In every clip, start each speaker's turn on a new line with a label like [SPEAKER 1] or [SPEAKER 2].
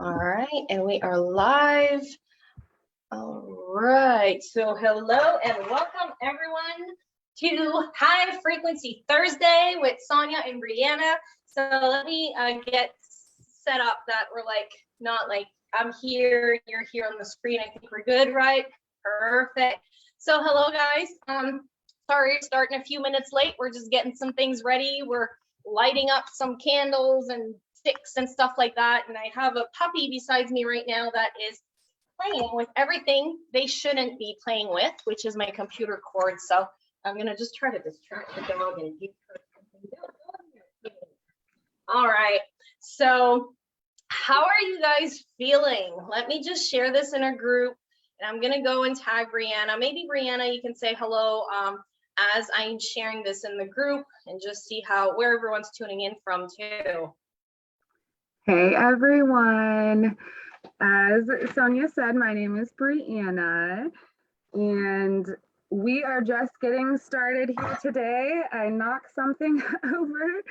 [SPEAKER 1] All right, and we are live. All right, so hello and welcome everyone to High Frequency Thursday with Sonia and Brianna. So let me get set up that we're not like I'm here, you're here on the screen. I think we're good, right? Perfect. So hello guys. Sorry, starting a few minutes late. We're just getting some things ready. We're lighting up some candles and sticks and stuff like that. And I have a puppy besides me right now that is playing with everything they shouldn't be playing with, which is my computer cord. So I'm gonna just try to distract the dog and give her something. All right, so how are you guys feeling? Let me just share this in a group, and I'm gonna go and tag Brianna. Maybe Brianna, you can say hello as I'm sharing this in the group, and just see where everyone's tuning in from too.
[SPEAKER 2] Hey everyone, as Sonia said, my name is Brianna, and we are just getting started here today. I knocked something over.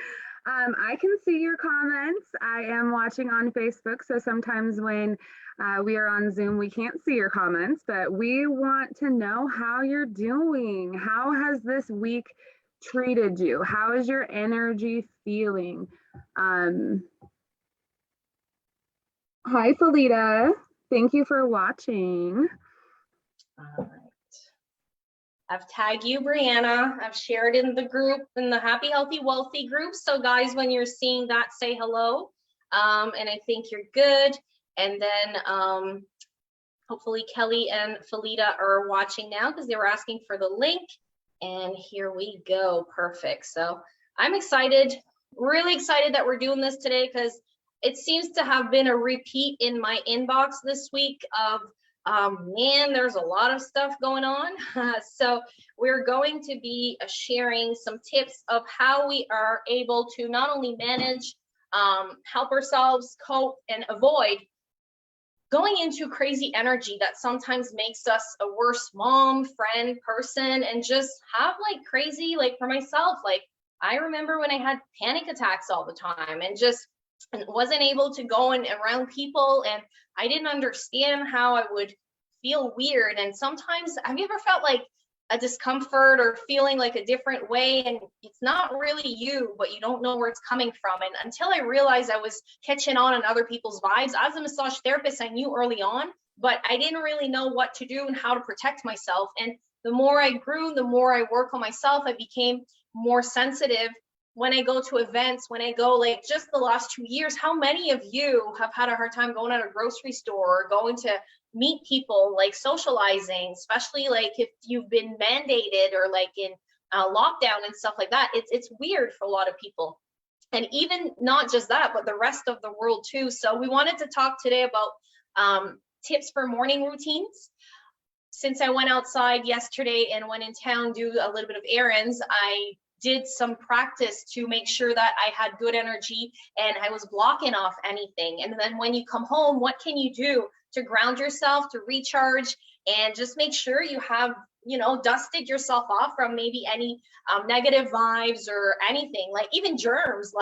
[SPEAKER 2] I can see your comments. I am watching on Facebook, so sometimes when we are on Zoom, we can't see your comments, but we want to know how you're doing. How has this week treated you? How is your energy feeling? Hi, Felita. Thank you for watching.
[SPEAKER 1] All right. I've tagged you, Brianna. I've shared in the group, in the Happy, Healthy, Wealthy group. So guys, when you're seeing that, say hello. And I think you're good. And then hopefully Kelly and Felita are watching now because they were asking for the link. And here we go. Perfect. So I'm excited, really excited that we're doing this today because it seems to have been a repeat in my inbox this week of, man, there's a lot of stuff going on. So we're going to be sharing some tips of how we are able to not only manage, help ourselves cope and avoid going into crazy energy that sometimes makes us a worse mom, friend, person, and just have like crazy, like for myself, like I remember when I had panic attacks all the time and just wasn't able to go around people, and I didn't understand how I would feel weird. And sometimes, have you ever felt like a discomfort or feeling like a different way, and it's not really you, but you don't know where it's coming from? And until I realized I was catching on other people's vibes, as a massage therapist, I knew early on, but I didn't really know what to do and how to protect myself. And the more I grew, the more I work on myself, I became more sensitive. When I go to events, when I go, like just the last 2 years, how many of you have had a hard time going at a grocery store or going to meet people, like socializing, especially like if you've been mandated or like in lockdown and stuff like that? It's weird for a lot of people. And even not just that, but the rest of the world too. So we wanted to talk today about tips for morning routines. Since I went outside yesterday and went in town, do a little bit of errands, I did some practice to make sure that I had good energy and I was blocking off anything. And then when you come home, what can you do to ground yourself, to recharge, and just make sure you have, dusted yourself off from maybe any negative vibes or anything, like even germs,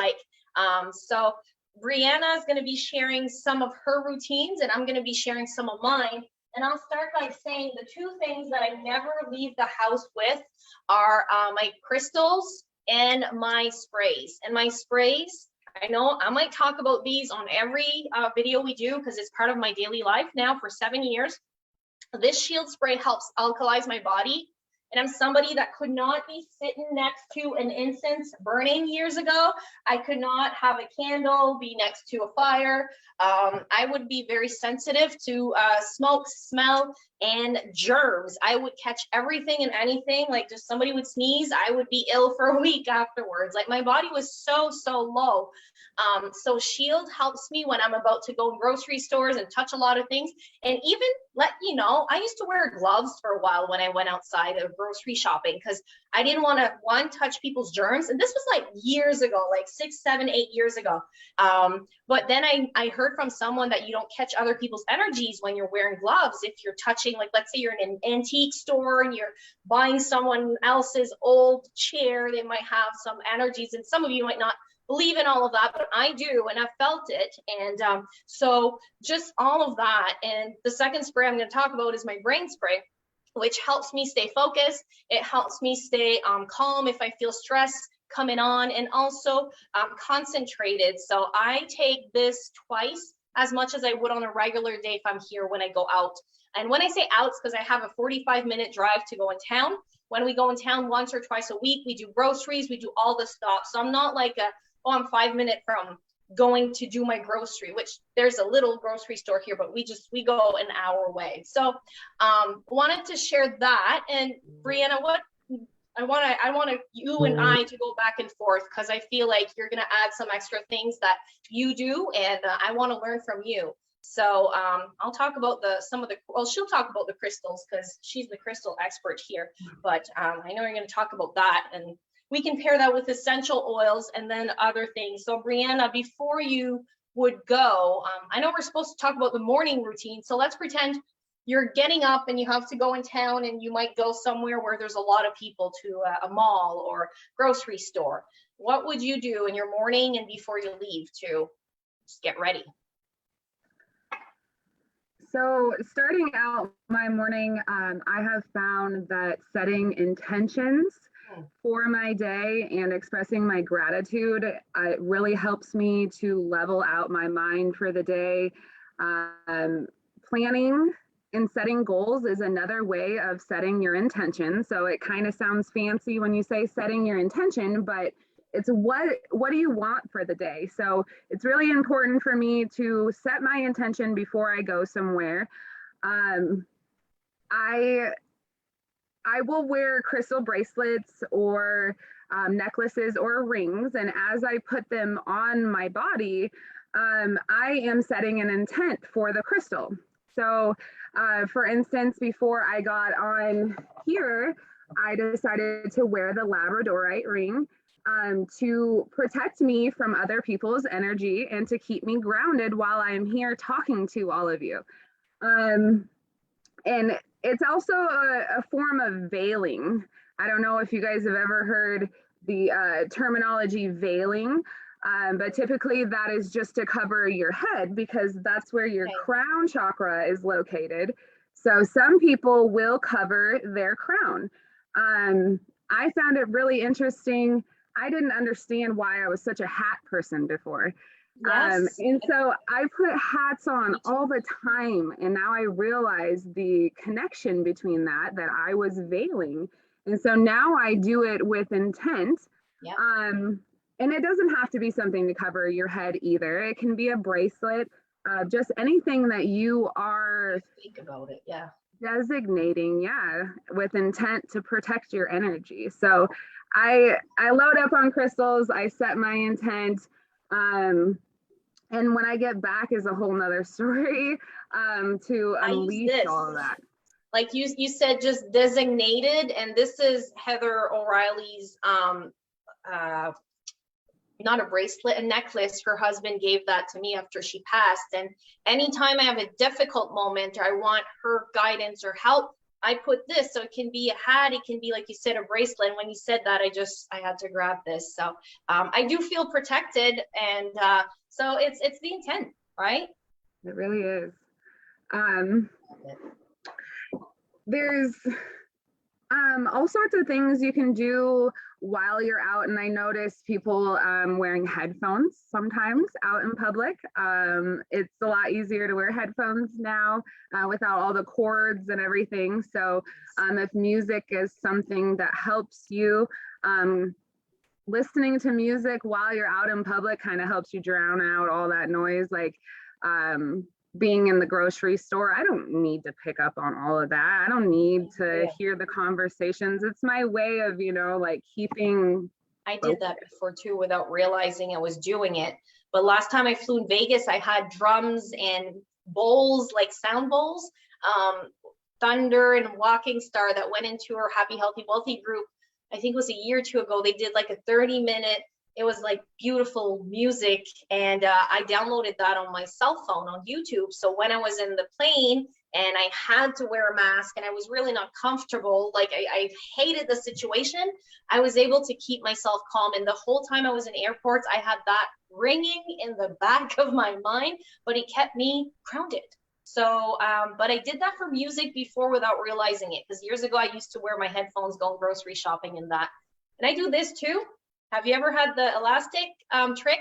[SPEAKER 1] so Brianna is going to be sharing some of her routines and I'm going to be sharing some of mine. And I'll start by saying the two things that I never leave the house with are my crystals and my sprays. And my sprays, I know I might talk about these on every video we do because it's part of my daily life now for 7 years. This shield spray helps alkalize my body. And I'm somebody that could not be sitting next to an incense burning years ago. I could not have a candle be next to a fire. I would be very sensitive to smoke, smell, and germs. I would catch everything and anything. Like just somebody would sneeze, I would be ill for a week afterwards. Like my body was so low. So Shield helps me when I'm about to go in grocery stores and touch a lot of things. And even let you know, I used to wear gloves for a while when I went outside of grocery shopping because I didn't want to, one, touch people's germs. And this was like years ago, like 6, 7, 8 years ago. But then I heard from someone that you don't catch other people's energies when you're wearing gloves. If you're touching, like, let's say you're in an antique store and you're buying someone else's old chair, they might have some energies, and some of you might not believe in all of that, but I do, and I felt it. And so just all of that. And the second spray I'm going to talk about is my brain spray, which helps me stay focused. It helps me stay calm if I feel stress coming on, and also concentrated. So I take this twice as much as I would on a regular day if I'm here when I go out. And when I say out, it's because I have a 45-minute drive to go in town. When we go in town once or twice a week, we do groceries, we do all the stuff. So I'm not like I'm 5 minutes from going to do my grocery, which there's a little grocery store here, but we go an hour away. So wanted to share that. And Brianna, what I want you and I to go back and forth, because I feel like you're going to add some extra things that you do, and I want to learn from you. So I'll talk about she'll talk about the crystals because she's the crystal expert here, but I know you're going to talk about that, and we can pair that with essential oils and then other things. So Brianna, before you would go, I know we're supposed to talk about the morning routine, so let's pretend you're getting up and you have to go in town, and you might go somewhere where there's a lot of people, to a mall or grocery store. What would you do in your morning and before you leave to just get ready?
[SPEAKER 2] So starting out my morning, I have found that setting intentions for my day and expressing my gratitude, it really helps me to level out my mind for the day. Planning and setting goals is another way of setting your intention. So it kind of sounds fancy when you say setting your intention, but it's what do you want for the day? So it's really important for me to set my intention before I go somewhere. I will wear crystal bracelets or necklaces or rings, and as I put them on my body, I am setting an intent for the crystal. So for instance, before I got on here, I decided to wear the labradorite ring to protect me from other people's energy and to keep me grounded while I'm here talking to all of you. And it's also a form of veiling. I don't know if you guys have ever heard the terminology veiling, but typically that is just to cover your head because that's where your crown chakra is located. So some people will cover their crown. I found it really interesting. I didn't understand why I was such a hat person before. Yes. And so I put hats on all the time. And now I realize the connection between that I was veiling. And so now I do it with intent. Yep. And it doesn't have to be something to cover your head either. It can be a bracelet, just anything that you are
[SPEAKER 1] think about it. Yeah.
[SPEAKER 2] Designating, with intent to protect your energy. So I load up on crystals, I set my intent, and when I get back is a whole nother story to unleash all of that.
[SPEAKER 1] Like you said, just designated, and this is Heather O'Reilly's not a bracelet, a necklace. Her husband gave that to me after she passed. And anytime I have a difficult moment or I want her guidance or help, I put this. So it can be a hat, it can be, like you said, a bracelet. And when you said that, I had to grab this. So I do feel protected. And so it's the intent, right?
[SPEAKER 2] It really is. There's all sorts of things you can do while you're out, and I notice people wearing headphones sometimes out in public. It's a lot easier to wear headphones now without all the cords and everything. So if music is something that helps you, listening to music while you're out in public kind of helps you drown out all that noise. Like being in the grocery store, I don't need to pick up on all of that. I don't need to hear the conversations. It's my way of, like keeping.
[SPEAKER 1] I did that before too without realizing I was doing it. But last time I flew in Vegas, I had drums and bowls, like sound bowls, Thunder and Walking Star that went into her Happy, Healthy, Wealthy group. I think it was a year or two ago. They did like a 30-minute, it was like beautiful music, and I downloaded that on my cell phone on YouTube. So when I was in the plane and I had to wear a mask and I was really not comfortable. Like I hated the situation. I was able to keep myself calm. And the whole time I was in airports, I had that ringing in the back of my mind, but it kept me grounded. So, but I did that for music before without realizing it. Because years ago, I used to wear my headphones, going grocery shopping and that. And I do this too. Have you ever had the elastic trick?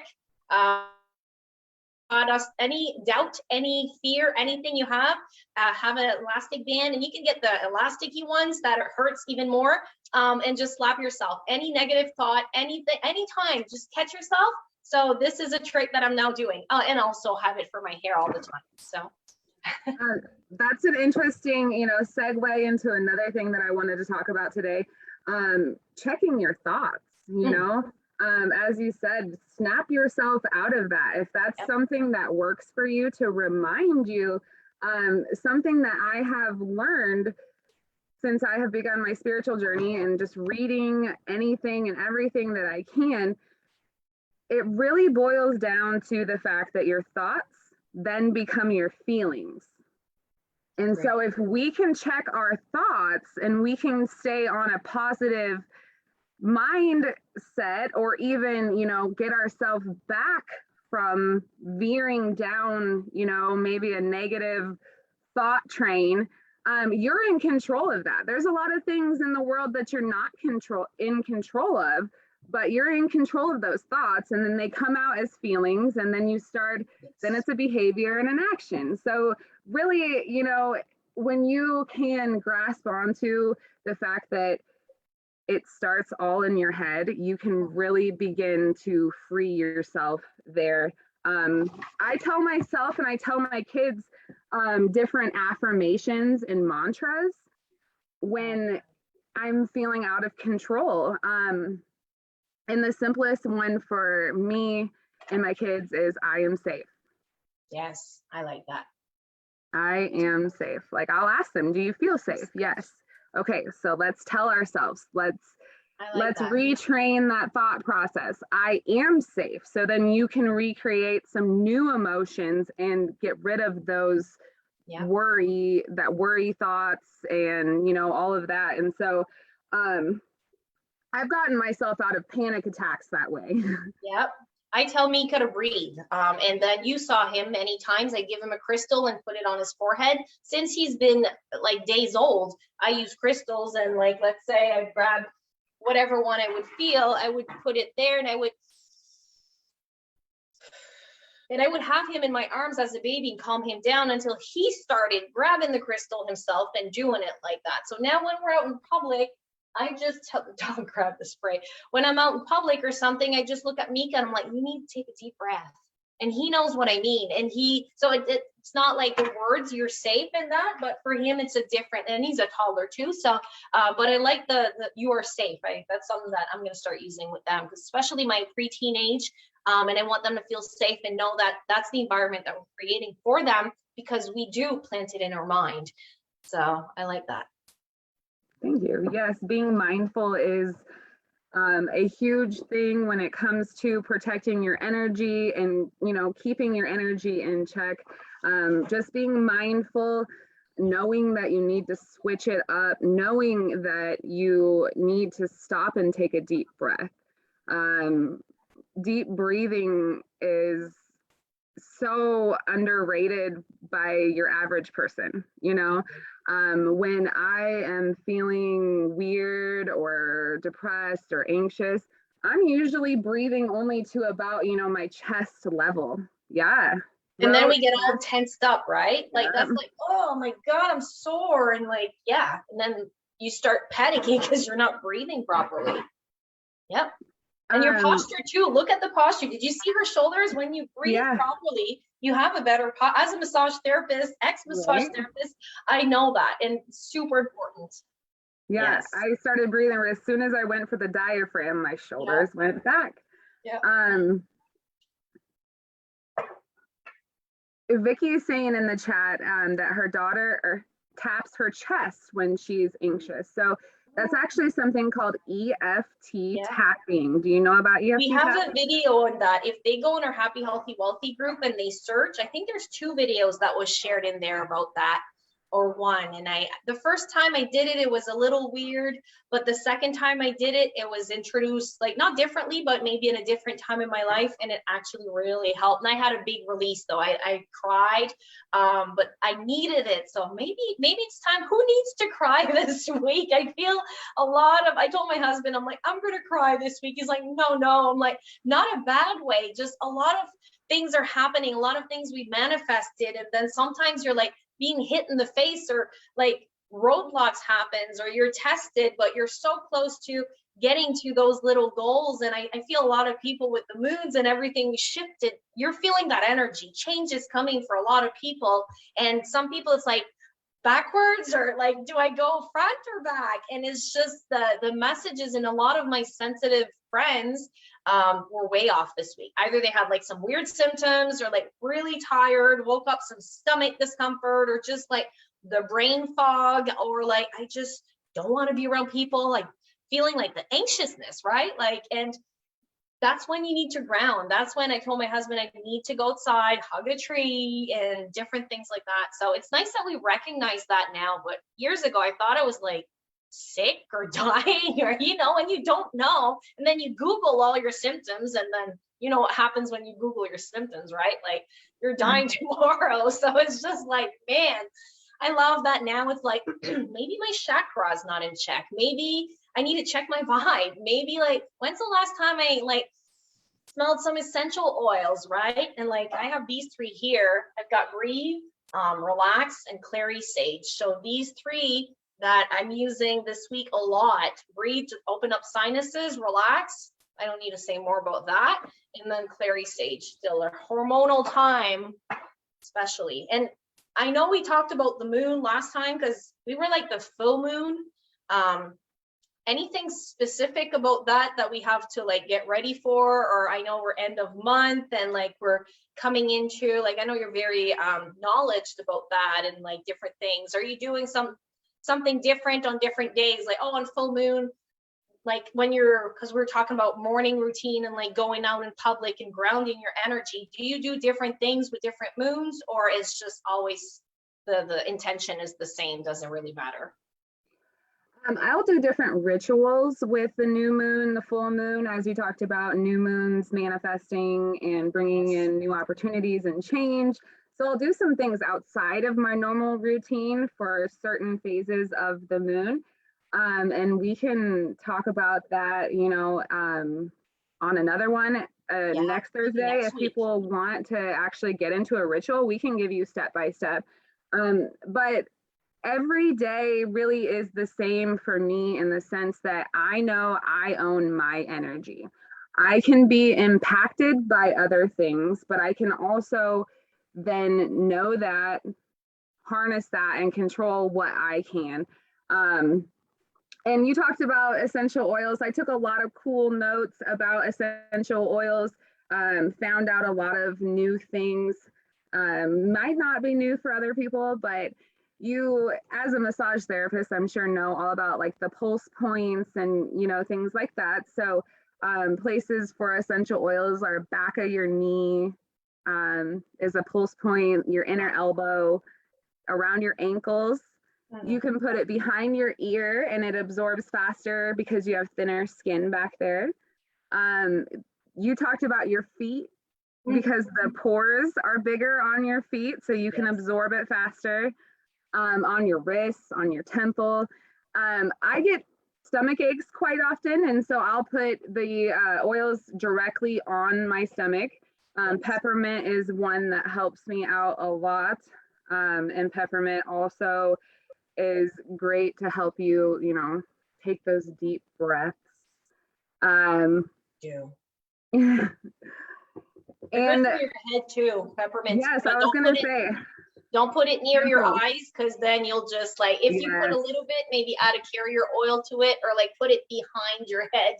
[SPEAKER 1] Any doubt, any fear, anything you have an elastic band, and you can get the elasticy ones that it hurts even more, and just slap yourself. Any negative thought, anything, anytime, just catch yourself. So this is a trick that I'm now doing, and also have it for my hair all the time. So
[SPEAKER 2] that's an interesting, segue into another thing that I wanted to talk about today. Checking your thoughts, as you said, snap yourself out of that. If that's something that works for you, to remind you, something that I have learned since I have begun my spiritual journey and just reading anything and everything that I can, it really boils down to the fact that your thoughts then become your feelings. And so if we can check our thoughts and we can stay on a positive mindset, or even, get ourselves back from veering down, maybe a negative thought train, you're in control of that. There's a lot of things in the world that you're not in control of, but you're in control of those thoughts, and then they come out as feelings, and then then it's a behavior and an action. So really, when you can grasp onto the fact that it starts all in your head, you can really begin to free yourself there. I tell myself and I tell my kids different affirmations and mantras when I'm feeling out of control. And the simplest one for me and my kids is, I am safe.
[SPEAKER 1] Yes, I like that.
[SPEAKER 2] I am safe. Like, I'll ask them, do you feel safe? Yes. Okay, so let's tell ourselves, let's retrain that thought process. I am safe. So then you can recreate some new emotions and get rid of those worry thoughts and, all of that. And so I've gotten myself out of panic attacks that way.
[SPEAKER 1] Yep. I tell Mika to breathe. And then you saw him many times. I give him a crystal and put it on his forehead. Since he's been like days old, I use crystals, and like, let's say I grab whatever one I would feel, I would put it there, and I would have him in my arms as a baby and calm him down until he started grabbing the crystal himself and doing it like that. So now when we're out in public, I just tell the dog, grab the spray. When I'm out in public or something, I just look at Mika and I'm like, you need to take a deep breath. And he knows what I mean. And it's not like the words, you're safe in that, but for him, it's a different, and he's a toddler too. So, but I like the you are safe. That's something that I'm going to start using with them, especially my pre-teenage. And I want them to feel safe and know that that's the environment that we're creating for them, because we do plant it in our mind. So I like that.
[SPEAKER 2] Thank you. Yes, being mindful is a huge thing when it comes to protecting your energy and, keeping your energy in check. Just being mindful, knowing that you need to switch it up, knowing that you need to stop and take a deep breath. Deep breathing is so underrated by your average person. When I am feeling weird or depressed or anxious, I'm usually breathing only to about, my chest level. Yeah.
[SPEAKER 1] And then we get all tensed up, right? Like, that's like, oh my God, I'm sore. And like, yeah. And then you start panicking because you're not breathing properly. Yep. And your posture too. Look at the posture. Did you see her shoulders? When you breathe properly, you have a better as a massage therapist, ex-massage therapist. I know that, and super important.
[SPEAKER 2] Yeah, yes. I started breathing as soon as I went for the diaphragm. My shoulders went back.
[SPEAKER 1] Yeah.
[SPEAKER 2] Vicky is saying in the chat that her daughter taps her chest when she's anxious. So that's actually something called EFT tapping. Do you know about EFT
[SPEAKER 1] We have
[SPEAKER 2] tapping?
[SPEAKER 1] a video on that. If they go in our Happy, Healthy, Wealthy group and they search, I think there's 2 videos that was shared in there about that. or one. And the first time I did it, it was a little weird, but the second time I did it, it was introduced like not differently, but maybe in a different time in my life. And it actually really helped. And I had a big release though. I cried, but I needed it. So maybe it's time. Who needs to cry this week? I feel I told my husband, I'm like, I'm going to cry this week. He's like, no. I'm like, not a bad way. Just a lot of things are happening. A lot of things we manifested. And then sometimes you're like, being hit in the face, or like roadblocks happens, or you're tested, but you're so close to getting to those little goals. And I feel a lot of people with the moons and everything we shifted, you're feeling that energy. Change is coming for a lot of people. And some people it's like backwards, or like, do I go front or back? And it's just the messages, and a lot of my sensitive friends were way off this week. Either they had like some weird symptoms, or like really tired, woke up some stomach discomfort, or just like the brain fog, or like I just don't want to be around people, like feeling like the anxiousness, right? Like, and that's when you need to ground. That's when I told my husband I need to go outside, hug a tree, and different things like that. So it's nice that we recognize that now. But years ago, I thought I was like sick or dying, or, and you don't know. And then you Google all your symptoms, and then you know what happens when you Google your symptoms, right? Like you're dying tomorrow. So it's just like, man, I love that now. It's like, maybe my chakra is not in check. Maybe I need to check my vibe. Maybe like, when's the last time I like smelled some essential oils, right? And like, I have these three here. I've got Breathe, Relax, and Clary Sage. So these three that I'm using this week a lot. Breathe to open up sinuses, relax. I don't need to say more about that. And then Clary Sage, still a hormonal time, especially. And I know we talked about the moon last time because we were like the full moon. Anything specific about that we have to like get ready for? Or I know we're end of month and like we're coming into, like, I know you're very knowledgeable about that and like different things. Are you doing something different on different days? Like, oh, on full moon, like when because we're talking about morning routine and like going out in public and grounding your energy, do you do different things with different moons, or is just always the intention is the same, doesn't really matter?
[SPEAKER 2] I'll do different rituals with the new moon, the full moon, as you talked about, new moons manifesting and bringing in new opportunities and change. So I'll do some things outside of my normal routine for certain phases of the moon. And we can talk about that, on another one next Thursday. If people want to actually get into a ritual, we can give you step by step. But every day really is the same for me in the sense that I know I own my energy. I can be impacted by other things, but I can also then know that, harness that, and control what I can. And you talked about essential oils. I took a lot of cool notes about essential oils, found out a lot of new things. Might not be new for other people, but you, as a massage therapist, I'm sure know all about like the pulse points and, things like that. So places for essential oils are back of your knee is a pulse point, your inner elbow, around your ankles. You can put it behind your ear and it absorbs faster because you have thinner skin back there. You talked about your feet because the pores are bigger on your feet, so you can absorb it faster. On your wrists, on your temple. I get stomach aches quite often, and so I'll put the oils directly on my stomach. Peppermint is one that helps me out a lot, and peppermint also is great to help you, take those deep breaths. And
[SPEAKER 1] your head too, peppermint.
[SPEAKER 2] Yes, I was gonna say.
[SPEAKER 1] Don't put it near your eyes, because then you'll just like, if you put a little bit, maybe add a carrier oil to it, or like put it behind your head,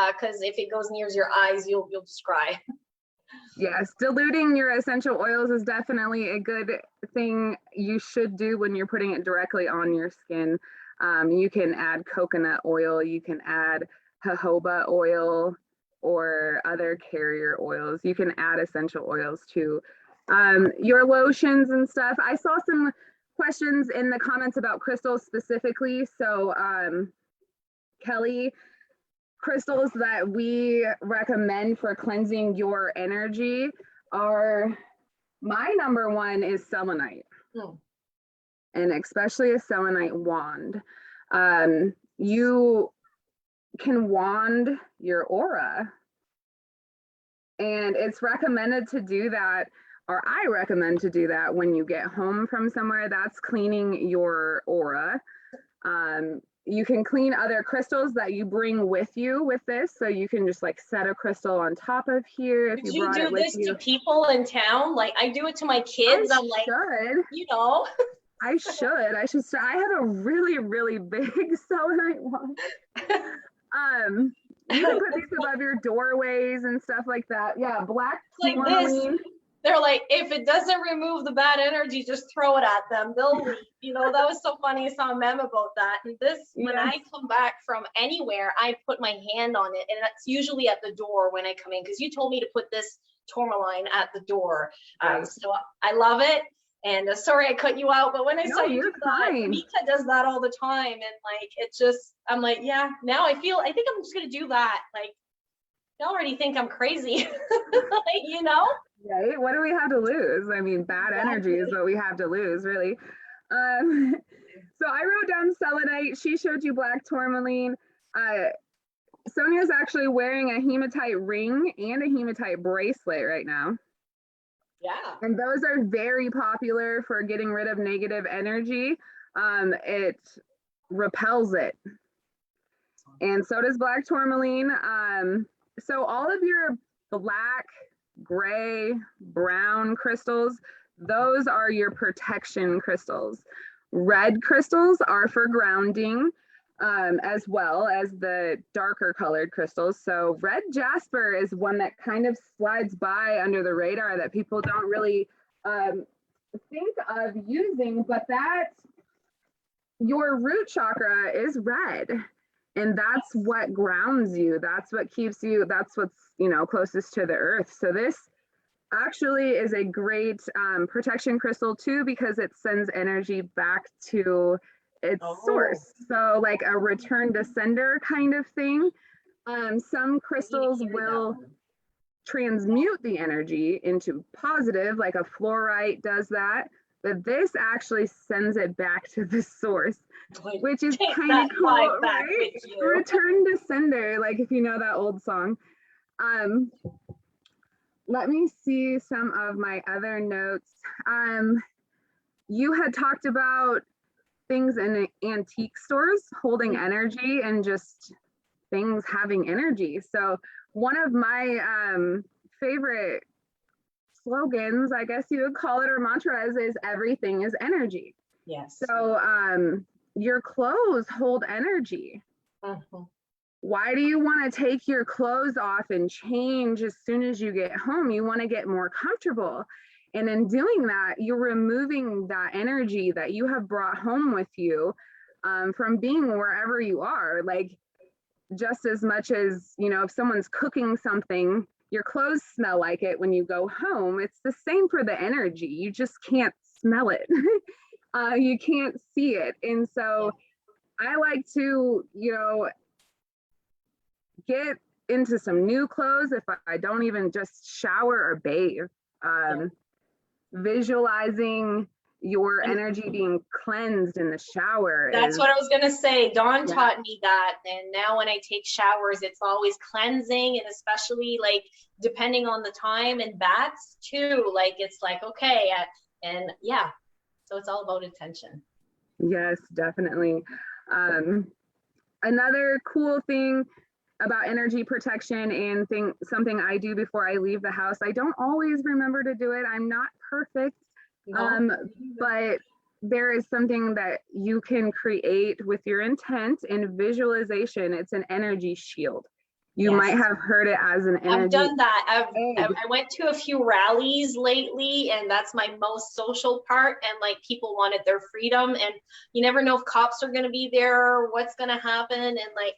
[SPEAKER 1] because if it goes near your eyes, you'll just cry.
[SPEAKER 2] Yes, diluting your essential oils is definitely a good thing you should do when you're putting it directly on your skin. You can add coconut oil, you can add jojoba oil, or other carrier oils. You can add essential oils too. Your lotions and stuff. I saw some questions in the comments about crystals specifically. So Kelly, crystals that we recommend for cleansing your energy are, my number one is selenite. And especially a selenite wand. You can wand your aura, and it's recommended to do that, or I recommend to do that when you get home from somewhere. That's cleaning your aura. You can clean other crystals that you bring with you with this. So you can just like set a crystal on top of here if you brought it with you.
[SPEAKER 1] Do this to people in town? Like I do it to my kids. I'm like, you know.
[SPEAKER 2] I should start. I have a really, really big selenite one. You can put these above your doorways and stuff like that. Yeah, black tourmaline.
[SPEAKER 1] They're like, if it doesn't remove the bad energy, just throw it at them. They'll leave. You know, that was so funny. I saw a meme about that. And when I come back from anywhere, I put my hand on it. And that's usually at the door when I come in, because you told me to put this tourmaline at the door. So I love it. And sorry I cut you out, but when I saw you do that, Mika does that all the time. And like, it just, I'm like, yeah, now I think I'm just going to do that. Like, you already think I'm crazy, like, you know?
[SPEAKER 2] Right? What do we have to lose? I mean, bad energy is what we have to lose, really. So I wrote down selenite. She showed you black tourmaline. Sonia's actually wearing a hematite ring and a hematite bracelet right now.
[SPEAKER 1] Yeah.
[SPEAKER 2] And those are very popular for getting rid of negative energy. It repels it. And so does black tourmaline. So all of your black, gray, brown crystals, those are your protection crystals. Red crystals are for grounding, as well as the darker colored crystals. So red jasper is one that kind of slides by under the radar that people don't really think of using, but your root chakra is red. And that's what grounds you. That's what keeps you, that's what's, closest to the earth. So this actually is a great protection crystal too, because it sends energy back to its source. So like a return to sender kind of thing. Some crystals will transmute the energy into positive, like a fluorite does that. But this actually sends it back to the source, which is kind of cool, right? Return to sender, like if you know that old song. Let me see some of my other notes. You had talked about things in antique stores holding energy and just things having energy. So one of my favorite slogans, I guess you would call it, or mantras, is everything is energy.
[SPEAKER 1] Yes.
[SPEAKER 2] So your clothes hold energy. Why do you want to take your clothes off and change as soon as you get home? You want to get more comfortable. And in doing that, you're removing that energy that you have brought home with you from being wherever you are. Like, just as much as, if someone's cooking something, your clothes smell like it when you go home. It's the same for the energy. You just can't smell it. You can't see it. And so I like to, get into some new clothes if I don't even just shower or bathe. Visualizing your energy being cleansed in the shower.
[SPEAKER 1] That's what I was going to say. Dawn taught me that. And now when I take showers, it's always cleansing, and especially like depending on the time, and baths too. Like, it's like, okay. And yeah, so it's all about intention.
[SPEAKER 2] Yes, definitely. Another cool thing about energy protection and something I do before I leave the house. I don't always remember to do it. I'm not perfect. But there is something that you can create with your intent and visualization. It's an energy shield. You might have heard it as an energy.
[SPEAKER 1] I've done that. I went to a few rallies lately, and that's my most social part. And like, people wanted their freedom, and you never know if cops are going to be there or what's going to happen. And like,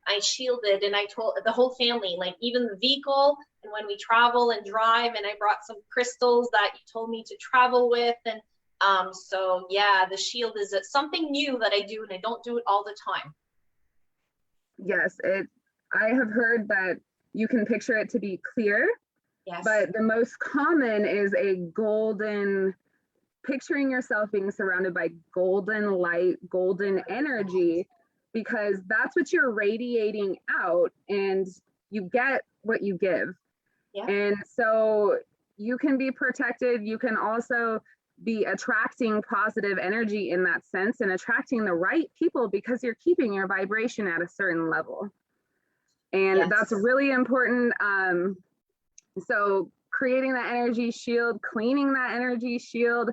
[SPEAKER 1] I shielded, and I told the whole family, like even the vehicle, and when we travel and drive, and I brought some crystals that you told me to travel with, and So yeah, the shield is something new that I do, and I don't do it all the time.
[SPEAKER 2] Yes, I have heard that you can picture it to be clear,
[SPEAKER 1] Yes.
[SPEAKER 2] but the most common is a golden, picturing yourself being surrounded by golden light, golden energy, because that's what you're radiating out, and you get what you give.
[SPEAKER 1] Yeah.
[SPEAKER 2] And so you can be protected. You can also be attracting positive energy in that sense and attracting the right people because you're keeping your vibration at a certain level. And
[SPEAKER 1] Yes.
[SPEAKER 2] that's really important. So creating that energy shield, cleaning that energy shield,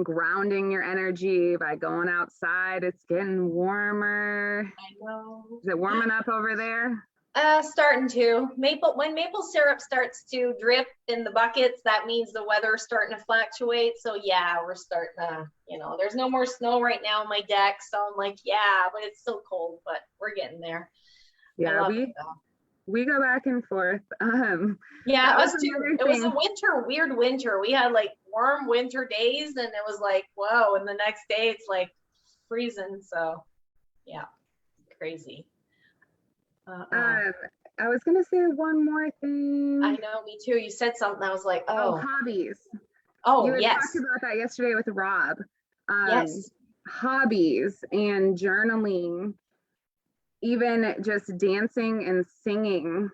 [SPEAKER 2] grounding your energy by going outside. It's getting warmer.
[SPEAKER 1] I know.
[SPEAKER 2] Is it warming up over there?
[SPEAKER 1] Starting to. When maple syrup starts to drip in the buckets, that means the weather's starting to fluctuate. So yeah, we're starting to, there's no more snow right now on my deck. So I'm like, yeah, but it's still cold, but we're getting there.
[SPEAKER 2] Yeah, we go back and forth.
[SPEAKER 1] Yeah, us too. It was a weird winter. We had like warm winter days, and it was like, whoa, and the next day it's like freezing. So yeah, crazy.
[SPEAKER 2] I was gonna say one more thing.
[SPEAKER 1] I know, me too. You said something. I was like, oh,
[SPEAKER 2] hobbies.
[SPEAKER 1] Oh,
[SPEAKER 2] you had
[SPEAKER 1] yes.
[SPEAKER 2] talked about that yesterday with Rob.
[SPEAKER 1] Yes.
[SPEAKER 2] Hobbies and journaling, even just dancing and singing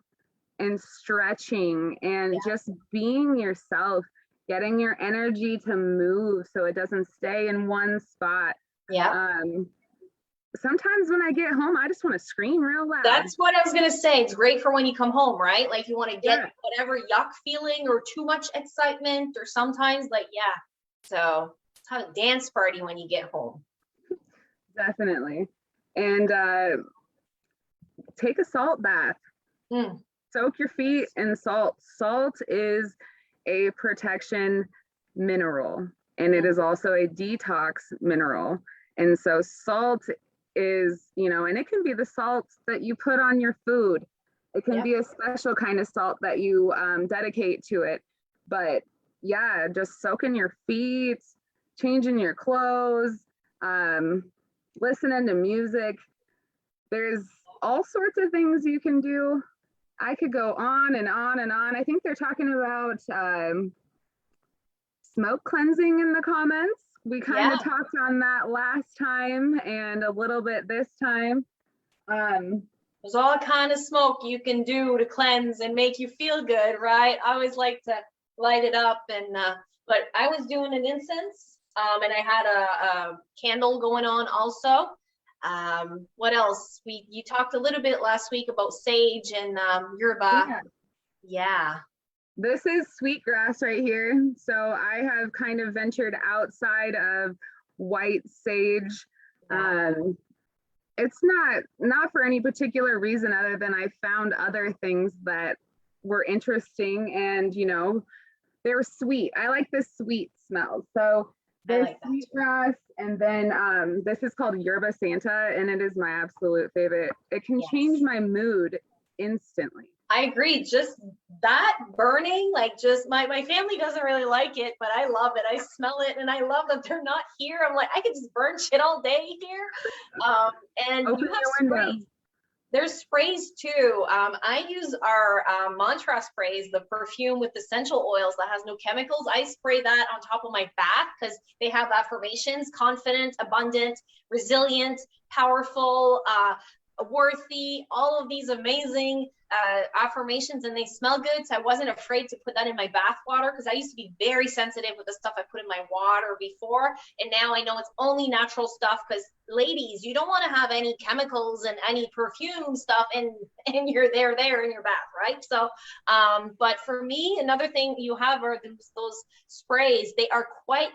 [SPEAKER 2] and stretching and just being yourself, getting your energy to move so it doesn't stay in one spot.
[SPEAKER 1] Yeah.
[SPEAKER 2] Sometimes when I get home, I just want to scream real loud.
[SPEAKER 1] That's what I was going to say. It's great for when you come home, right? Like you want to get whatever yuck feeling or too much excitement, or sometimes like, so it's have a dance party when you get home.
[SPEAKER 2] Definitely. And take a salt bath. Soak your feet in salt. Salt is a protection mineral, and it is also a detox mineral. And so salt is, and it can be the salt that you put on your food. It can be a special kind of salt that you dedicate to it. But yeah, just soaking your feet, changing your clothes, listening to music. There's all sorts of things you can do. I could go on and on and on. I think they're talking about smoke cleansing in the comments. We kind of talked on that last time and a little bit this time.
[SPEAKER 1] There's all kind of smoke you can do to cleanse and make you feel good, right? I always like to light it up, and but I was doing an incense, and I had a candle going on also. What else? You talked a little bit last week about sage and yerba. Yeah.
[SPEAKER 2] This is sweetgrass right here. So I have kind of ventured outside of white sage. It's not for any particular reason other than I found other things that were interesting, and they were sweet. I like the sweet smell. So there's sweetgrass, and then this is called yerba santa, and it is my absolute favorite. It can change my mood instantly.
[SPEAKER 1] I agree. Just that burning, like just my family doesn't really like it, but I love it. I smell it, and I love that they're not here. I'm like, I could just burn shit all day here. And you have sprays. There's sprays too. I use our mantra sprays, the perfume with essential oils that has no chemicals. I spray that on top of my bath because they have affirmations: confident, abundant, resilient, powerful, worthy, all of these amazing affirmations, and they smell good. So I wasn't afraid to put that in my bath water, because I used to be very sensitive with the stuff I put in my water before, and now I know it's only natural stuff, because ladies, you don't want to have any chemicals and any perfume stuff and you're there in your bath, right? So but for me, another thing you have are those sprays. They are quite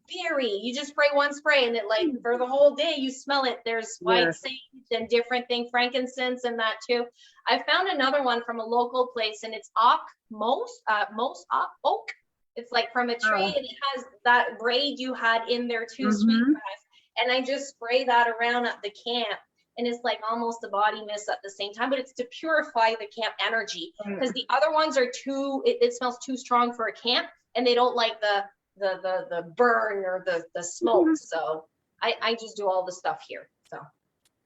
[SPEAKER 1] you just spray one spray, and it like for the whole day you smell it. There's white sage and different thing, frankincense and that too. I found another one from a local place, and it's oak. It's like from a tree, and it has that braid you had in there too, sweetgrass. And I just spray that around at the camp, and it's like almost a body mist at the same time, but it's to purify the camp energy, because the other ones are too, it smells too strong for a camp, and they don't like the burn or the smoke. So I just do all the stuff here. So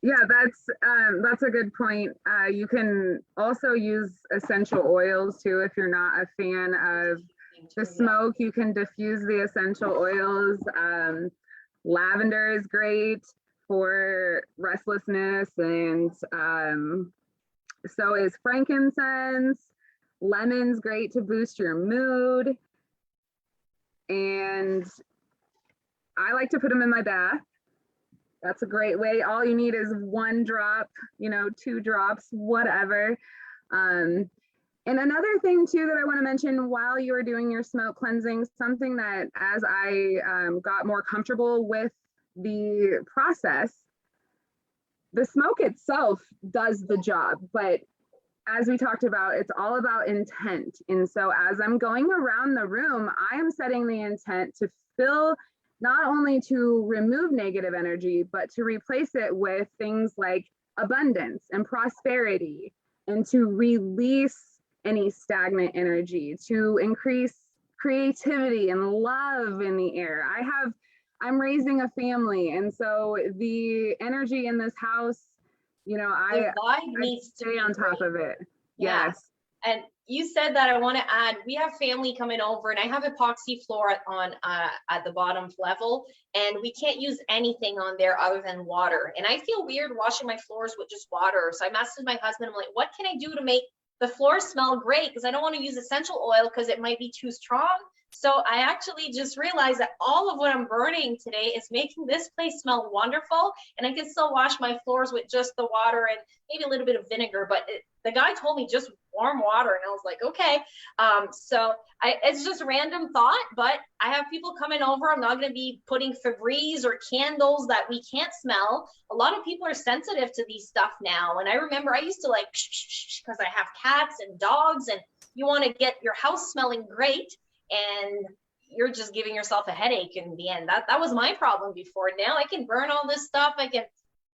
[SPEAKER 2] yeah, that's a good point. You can also use essential oils too if you're not a fan of the smoke. You can diffuse the essential oils. Lavender is great for restlessness, and so is frankincense. Lemon's great to boost your mood, and I like to put them in my bath. That's a great way. All you need is 1 drop, 2 drops, whatever. And another thing too that I want to mention while you are doing your smoke cleansing, something that as I got more comfortable with the process, the smoke itself does the job, but as we talked about, it's all about intent. And so as I'm going around the room, I am setting the intent to fill, not only to remove negative energy, but to replace it with things like abundance and prosperity, and to release any stagnant energy, to increase creativity and love in the air. I'm raising a family, and so the energy in this house, I stay on top of it.
[SPEAKER 1] Yeah.
[SPEAKER 2] Yes.
[SPEAKER 1] And you said that, I want to add, we have family coming over, and I have epoxy floor on at the bottom level, and we can't use anything on there other than water. And I feel weird washing my floors with just water. So I messaged my husband. I'm like, what can I do to make the floors smell great? Because I don't want to use essential oil because it might be too strong. So I actually just realized that all of what I'm burning today is making this place smell wonderful, and I can still wash my floors with just the water and maybe a little bit of vinegar. But the guy told me just warm water, and I was like, okay. So it's just a random thought, but I have people coming over. I'm not going to be putting Febreze or candles that we can't smell. A lot of people are sensitive to these stuff now, and I remember I used to like because I have cats and dogs, and you want to get your house smelling great, and you're just giving yourself a headache in the end. That was my problem before. Now I can burn all this stuff. I can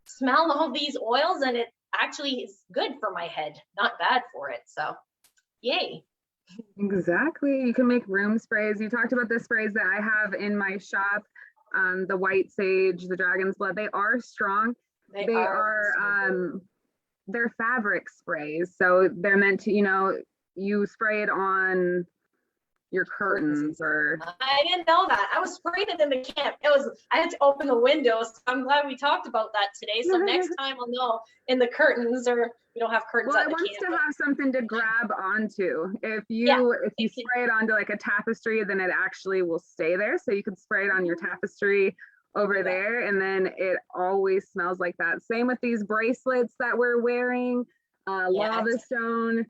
[SPEAKER 1] smell all these oils, and it actually is good for my head, not bad for it. So yay.
[SPEAKER 2] Exactly. You can make room sprays. You talked about the sprays that I have in my shop, the white sage, the dragon's blood. They are strong. They are they're fabric sprays. So they're meant to, you spray it on your curtains or.
[SPEAKER 1] I didn't know that. I was spraying it in the camp. I had to open the windows. I'm glad we talked about that today. So next time I'll know in the curtains, or we don't have curtains at the camp.
[SPEAKER 2] Well, I want to have something to grab onto. If you spray it onto like a tapestry, then it actually will stay there. So you can spray it on your tapestry over there, and then it always smells like that. Same with these bracelets that we're wearing, lava stone.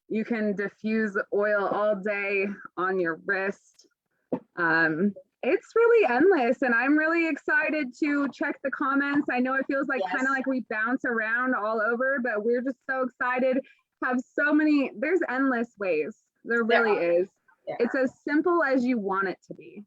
[SPEAKER 2] You can diffuse oil all day on your wrist. It's really endless, and I'm really excited to check the comments. I know it feels like kind of like we bounce around all over, but we're just so excited. Have so many, there's endless ways. There really is. It's as simple as you want it to be,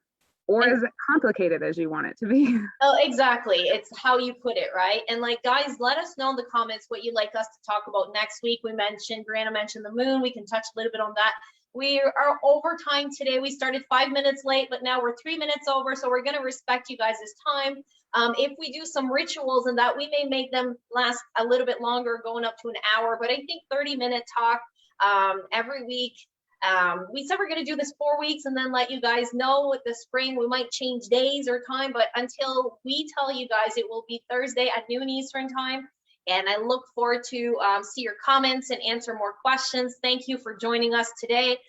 [SPEAKER 2] or as complicated as you want it to be.
[SPEAKER 1] Oh, exactly. It's how you put it, right? And like, guys, let us know in the comments what you'd like us to talk about next week. Brianna mentioned the moon. We can touch a little bit on that. We are over time today. We started 5 minutes late, but now we're 3 minutes over. So we're going to respect you guys' time. If we do some rituals and that, we may make them last a little bit longer, going up to an hour, but I think 30-minute talk every week. We said we're going to do this 4 weeks and then let you guys know with the spring. We might change days or time, but until we tell you guys, it will be Thursday at noon Eastern time. And I look forward to see your comments and answer more questions. Thank you for joining us today.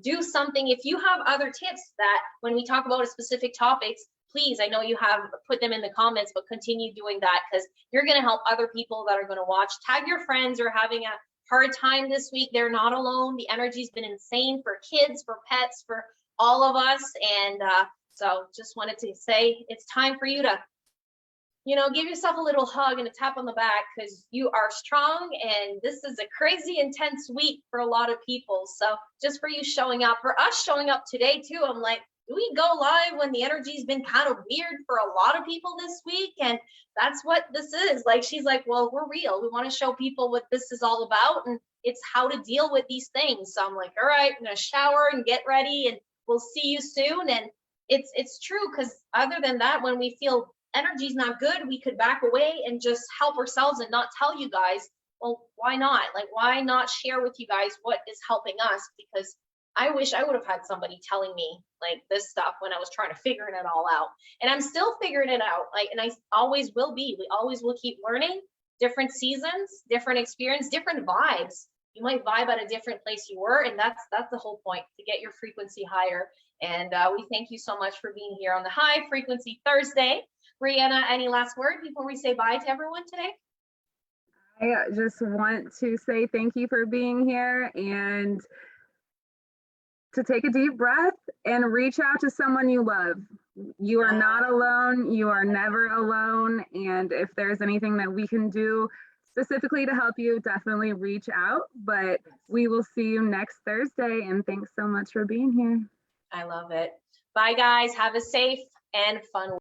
[SPEAKER 1] Do something. If you have other tips that when we talk about a specific topics, please, I know you have put them in the comments, but continue doing that because you're going to help other people that are going to watch. Tag your friends who are having a hard time this week. They're not alone. The energy's been insane for kids, for pets, for all of us. And so just wanted to say it's time for you to, give yourself a little hug and a tap on the back because you are strong. And this is a crazy intense week for a lot of people. So just for you showing up, for us showing up today too, I'm like, we go live when the energy's been kind of weird for a lot of people this week? And that's what this is. Like, she's like, well, we're real. We want to show people what this is all about, and it's how to deal with these things. So I'm like, all right, I'm gonna shower and get ready, and we'll see you soon. And it's true, because other than that, when we feel energy's not good, we could back away and just help ourselves and not tell you guys. Well, why not? Like, why not share with you guys what is helping us? Because I wish I would have had somebody telling me like this stuff when I was trying to figure it all out. And I'm still figuring it out. Like, and I always will be. We always will keep learning. Different seasons, different experience, different vibes. You might vibe at a different place you were, and that's the whole point, to get your frequency higher. And we thank you so much for being here on the High Frequency Thursday. Brianna, any last word before we say bye to everyone today?
[SPEAKER 2] I just want to say thank you for being here, and to take a deep breath and reach out to someone you love. You are not alone. You are never alone. And if there's anything that we can do specifically to help you, definitely reach out. But we will see you next Thursday. And thanks so much for being here.
[SPEAKER 1] I love it. Bye, guys. Have a safe and fun week.